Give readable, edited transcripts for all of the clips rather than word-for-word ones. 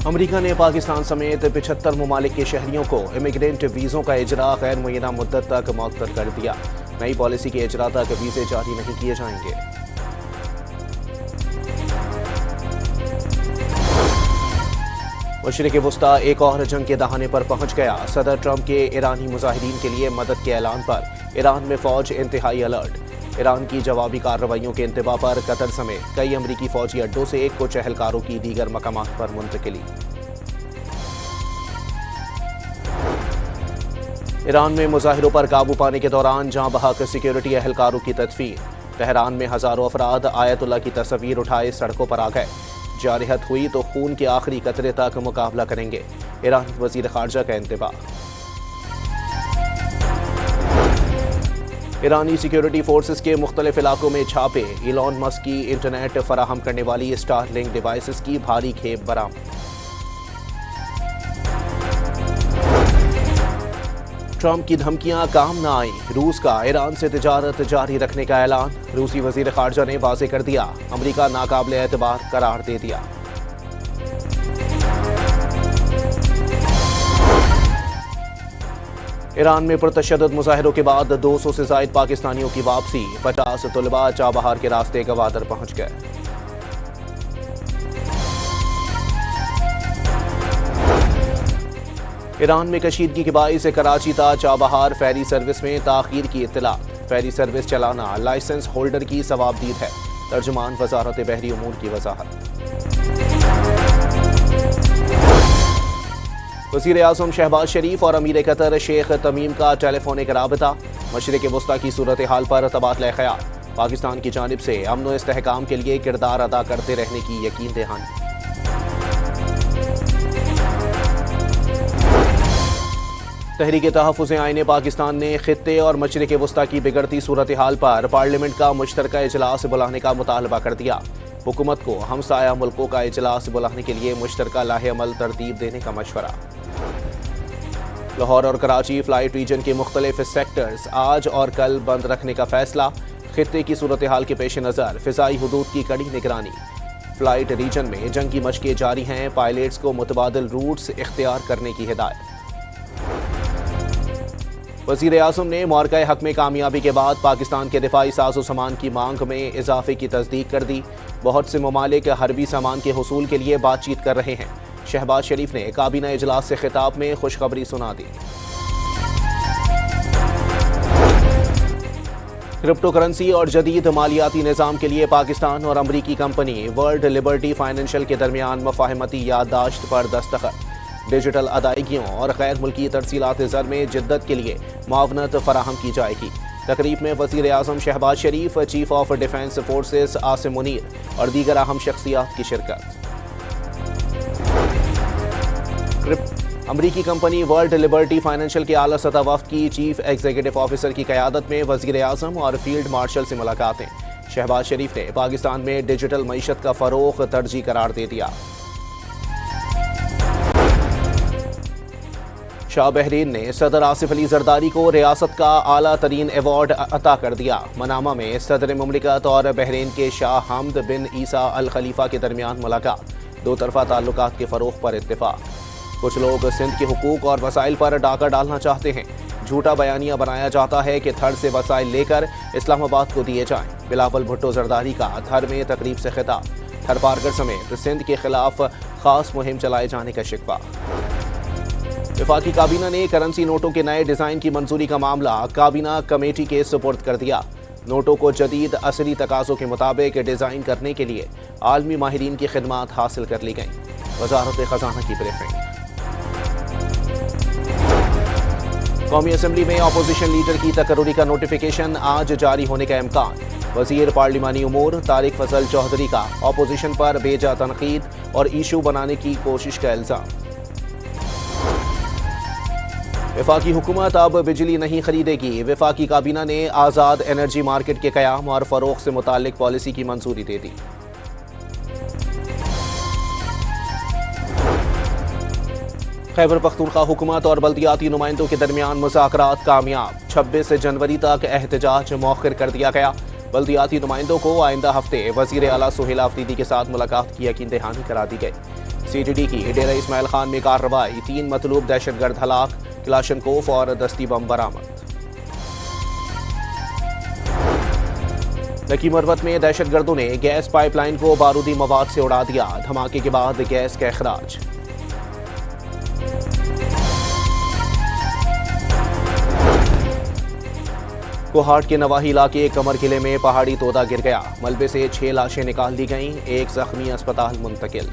امریکہ نے پاکستان سمیت 75 ممالک کے شہریوں کو امیگرینٹ ویزوں کا اجرا غیر معینہ مدت تک معطل کر دیا۔ نئی پالیسی کے اجرا تک ویزے جاری نہیں کیے جائیں گے۔ مشرق وسطی ایک اور جنگ کے دہانے پر پہنچ گیا۔ صدر ٹرمپ کے ایرانی مظاہرین کے لیے مدد کے اعلان پر ایران میں فوج انتہائی الرٹ۔ ایران کی جوابی کارروائیوں کے انتباہ پر قطر سمیت کئی امریکی فوجی اڈوں سے کچھ اہلکاروں کی دیگر مقامات پر منتقلی۔ ایران میں مظاہروں پر قابو پانے کے دوران جاں بحق سیکیورٹی اہلکاروں کی تدفین۔ تہران میں ہزاروں افراد آیت اللہ کی تصویر اٹھائے سڑکوں پر آ گئے۔ جارحیت ہوئی تو خون کے آخری قطرے تک مقابلہ کریں گے، ایرانی وزیر خارجہ کا انتباہ۔ ایرانی سیکیورٹی فورسز کے مختلف علاقوں میں چھاپے۔ ایلون مسک کی انٹرنیٹ فراہم کرنے والی اسٹار لنک ڈیوائسز کی بھاری کھیپ برآمد۔ ٹرمپ کی دھمکیاں کام نہ آئیں، روس کا ایران سے تجارت جاری رکھنے کا اعلان۔ روسی وزیر خارجہ نے واضح کر دیا، امریکہ ناقابل اعتبار قرار دے دیا۔ ایران میں پرتشدد مظاہروں کے بعد 200 سے زائد پاکستانیوں کی واپسی۔ 50 طلباء چابہار کے راستے گوادر پہنچ گئے۔ ایران میں کشیدگی کے باعث کراچی تا چابہار فیری سروس میں تاخیر کی اطلاع۔ فیری سروس چلانا لائسنس ہولڈر کی ثوابدید ہے، ترجمان وزارت بحری امور کی وضاحت۔ وزیر اعظم شہباز شریف اور امیر قطر شیخ تمیم کا ٹیلی فونک رابطہ۔ مشرق وسطی کی صورتحال پر تبادلہ خیال۔ پاکستان کی جانب سے امن و استحکام کے لیے کردار ادا کرتے رہنے کی یقین دہانی۔ تحریک تحفظ آئین پاکستان نے خطے اور مشرق وسطی کی بگڑتی صورتحال پر پارلیمنٹ کا مشترکہ اجلاس بلانے کا مطالبہ کر دیا۔ حکومت کو ہمسایہ ملکوں کا اجلاس بلانے کے لیے مشترکہ لاہ عمل ترتیب دینے کا مشورہ۔ لاہور اور کراچی فلائٹ ریجن کے مختلف سیکٹرز آج اور کل بند رکھنے کا فیصلہ۔ خطے کی صورتحال کے پیش نظر فضائی حدود کی کڑی نگرانی۔ فلائٹ ریجن میں جنگی مشقیں جاری ہیں، پائلٹس کو متبادل روٹس اختیار کرنے کی ہدایت۔ وزیر اعظم نے معرکہ حق میں کامیابی کے بعد پاکستان کے دفاعی ساز و سامان کی مانگ میں اضافے کی تصدیق کر دی۔ بہت سے ممالک حربی سامان کے حصول کے لیے بات چیت کر رہے ہیں۔ شہباز شریف نے کابینہ اجلاس سے خطاب میں خوشخبری سنا دی۔ کرپٹو کرنسی اور جدید مالیاتی نظام کے لیے پاکستان اور امریکی کمپنی ورلڈ لبرٹی فائنینشل کے درمیان مفاہمتی یادداشت پر دستخط۔ ڈیجیٹل ادائیگیوں اور غیر ملکی ترسیلات زر میں جدت کے لیے معاونت فراہم کی جائے گی۔ تقریب میں وزیر اعظم Shehbaz Sharif, chief of defence forces Asim Munir اور دیگر اہم شخصیات کی شرکت۔ امریکی کمپنی ورلڈ لبرٹی فائنینشل کے اعلیٰ سطح وفد کی چیف ایگزیکٹو آفیسر کی قیادت میں وزیر اعظم اور فیلڈ مارشل سے ملاقاتیں۔ شہباز شریف نے پاکستان میں ڈیجیٹل معیشت کا فروغ ترجیح قرار دے دیا۔ شاہ بحرین نے صدر آصف علی زرداری کو ریاست کا اعلیٰ ترین ایوارڈ عطا کر دیا۔ منامہ میں صدر مملکت اور بحرین کے شاہ حمد بن عیسیٰ الخلیفہ کے درمیان ملاقات۔ دو طرفہ تعلقات کے فروغ پر اتفاق۔ کچھ لوگ سندھ کے حقوق اور وسائل پر ڈاکہ ڈالنا چاہتے ہیں۔ جھوٹا بیانیہ بنایا جاتا ہے کہ تھر سے وسائل لے کر اسلام آباد کو دیے جائیں۔ بلاول بھٹو زرداری کا تھر میں تقریب سے خطاب۔ تھر پارکر سمیت سندھ کے خلاف خاص مہم چلائے جانے کا شکوہ۔ وفاقی کابینہ نے کرنسی نوٹوں کے نئے ڈیزائن کی منظوری کا معاملہ کابینہ کمیٹی کے سپرد کر دیا۔ نوٹوں کو جدید عصری تقاضوں کے مطابق ڈیزائن کرنے کے لیے عالمی ماہرین کی خدمات حاصل کر لی گئیں۔ وزارت خزانہ کی بریفنگ۔ قومی اسمبلی میں اپوزیشن لیڈر کی تقرری کا نوٹیفیکیشن آج جاری ہونے کا امکان۔ وزیر پارلیمانی امور طارق فضل چودھری کا اپوزیشن پر بے جا تنقید اور ایشو بنانے کی کوشش کا الزام۔ وفاقی حکومت اب بجلی نہیں خریدے گی۔ وفاقی کابینہ نے آزاد انرجی مارکیٹ کے قیام اور فروغ سے متعلق پالیسی کی منظوری دے دی۔ خیبر پختونخوا حکومت اور بلدیاتی نمائندوں کے درمیان مذاکرات کامیاب۔ 26 جنوری تک احتجاج مؤخر کر دیا گیا۔ بلدیاتی نمائندوں کو آئندہ ہفتے وزیر اعلیٰ سہیل آفریدی کے ساتھ ملاقات کی یقین دہانی کرا دی گئی۔ CTD کی ڈیرہ اسماعیل خان میں کارروائی، 3 مطلوب دہشت گرد ہلاک، کلاشنکوف اور دستی بم برآمد۔ لکی مروت میں دہشت گردوں نے گیس پائپ لائن کو بارودی مواد سے اڑا دیا، دھماکے کے بعد گیس کا اخراج۔ کوہاٹ کے نواحی علاقے کمر قلعے میں پہاڑی تودا گر گیا، ملبے سے 6 لاشیں نکال دی گئیں، 1 زخمی اسپتال منتقل۔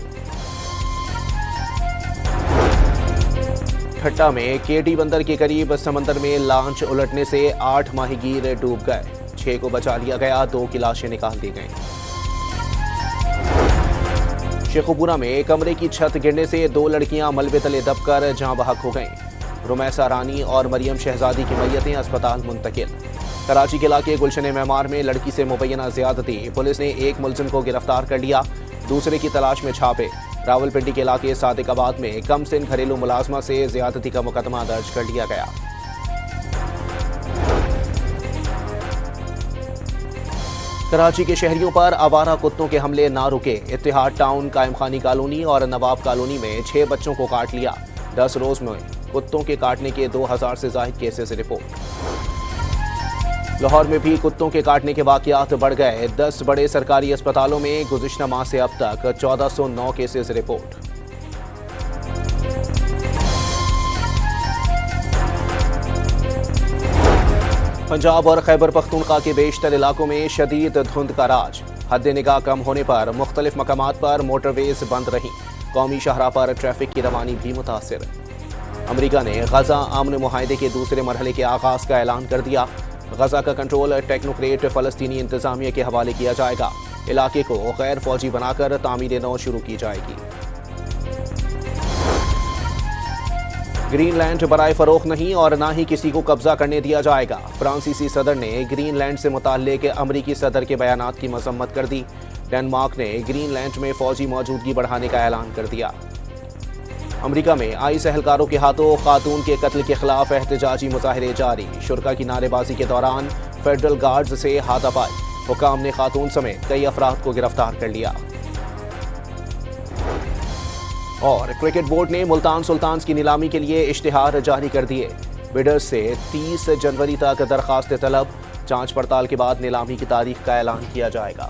ٹھٹہ میں KT بندر کے قریب سمندر میں لانچ الٹنے سے 8 ماہی گیر ڈوب گئے، 6 کو بچا لیا گیا، 2 کی لاشیں نکال دی گئیں۔ شیخوپورہ میں کمرے کی چھت گرنے سے 2 لڑکیاں ملبے تلے دب کر جاں بحق ہو گئیں، رمیسہ رانی اور مریم شہزادی کی میتیں اسپتال منتقل۔ کراچی کے علاقے گلشن معمار میں لڑکی سے مبینہ زیادتی، پولیس نے 1 ملزم کو گرفتار کر لیا، دوسرے کی تلاش میں چھاپے۔ راولپنڈی کے علاقے صادق آباد میں کم سن گھریلو ملازمہ سے زیادتی کا مقدمہ درج کر لیا گیا۔ کراچی کے شہریوں پر آوارہ کتوں کے حملے نہ رکے، اتحاد ٹاؤن، قائم خانی کالونی اور نواب کالونی میں 6 بچوں کو کاٹ لیا، 10 روز میں کتوں کے کاٹنے کے 2000 سے زائد کیسز رپورٹ۔ لاہور میں بھی کتوں کے کاٹنے کے واقعات بڑھ گئے، 10 بڑے سرکاری اسپتالوں میں گزشتہ ماہ سے اب تک 1409 کیسز رپورٹ۔ پنجاب اور خیبر پختونخوا کے بیشتر علاقوں میں شدید دھند کا راج، حد نگاہ کم ہونے پر مختلف مقامات پر موٹر ویز بند رہیں، قومی شاہراہ پر ٹریفک کی روانی بھی متاثر۔ امریکہ نے غزہ امن معاہدے کے دوسرے مرحلے کے آغاز کا اعلان کر دیا، غزہ کا کنٹرول ٹیکنوکریٹ فلسطینی انتظامیہ کے حوالے کیا جائے گا، علاقے کو غیر فوجی بنا کر تعمیر نو شروع کی جائے گی۔ گرین لینڈ برائے فروخت نہیں اور نہ ہی کسی کو قبضہ کرنے دیا جائے گا، فرانسیسی صدر نے گرین لینڈ سے متعلق امریکی صدر کے بیانات کی مذمت کر دی، ڈنمارک نے گرین لینڈ میں فوجی موجودگی بڑھانے کا اعلان کر دیا۔ امریکہ میں آئیس اہلکاروں کے ہاتھوں خاتون کے قتل کے خلاف احتجاجی مظاہرے جاری، شرکاء کی نعرے بازی کے دوران فیڈرل گارڈز سے ہاتھا پائی، حکام نے خاتون سمیت کئی افراد کو گرفتار کر لیا۔ اور کرکٹ بورڈ نے ملتان سلطانز کی نیلامی کے لیے اشتہار جاری کر دیے، بڈرز سے 30 جنوری تک درخواست طلب، جانچ پڑتال کے بعد نیلامی کی تاریخ کا اعلان کیا جائے گا۔